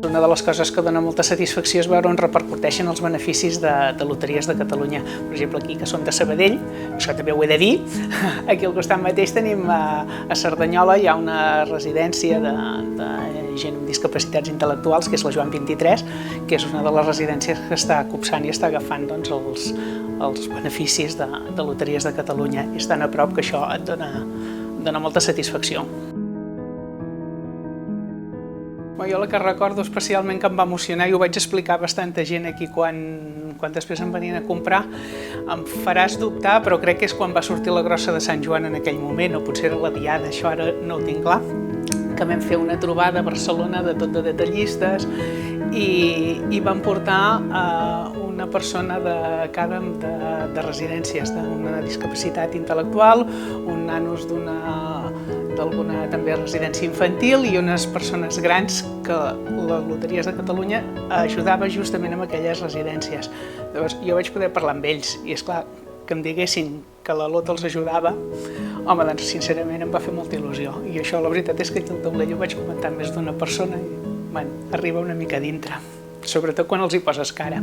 Una de les coses que dona molta satisfacció és veure on repercuteixen els beneficis de Loteries de Catalunya. Per exemple, aquí, que som de Sabadell, això també ho he de dir, aquí al costat mateix tenim a Cerdanyola, hi ha una residència de gent amb discapacitats intel·lectuals, que és la Joan 23, que és una de les residències que està copsant i està agafant els beneficis de Loteries de Catalunya. I és tan a prop que això et dona molta satisfacció. Jo la que recordo especialment que em va emocionar, i ho vaig explicar a bastanta gent aquí quan després em venien a comprar, em faràs dubtar, però crec que és quan va sortir la grossa de Sant Joan en aquell moment, o potser era la Diada, això ara no ho tinc clar, que vam fer una trobada a Barcelona de tot de detallistes i vam portar una persona de residències d'una discapacitat intel·lectual, un nanos d'alguna també residència infantil i unes persones grans que la Loteries de Catalunya ajudava justament en aquelles residències. Llavors jo vaig poder parlar amb ells i esclar, que em diguessin que la Lota els ajudava, home, doncs sincerament em va fer molta il·lusió. I això la veritat és que aquí al taulell ho vaig comentar amb més d'una persona i arriba una mica a dintre, sobretot quan els hi poses cara.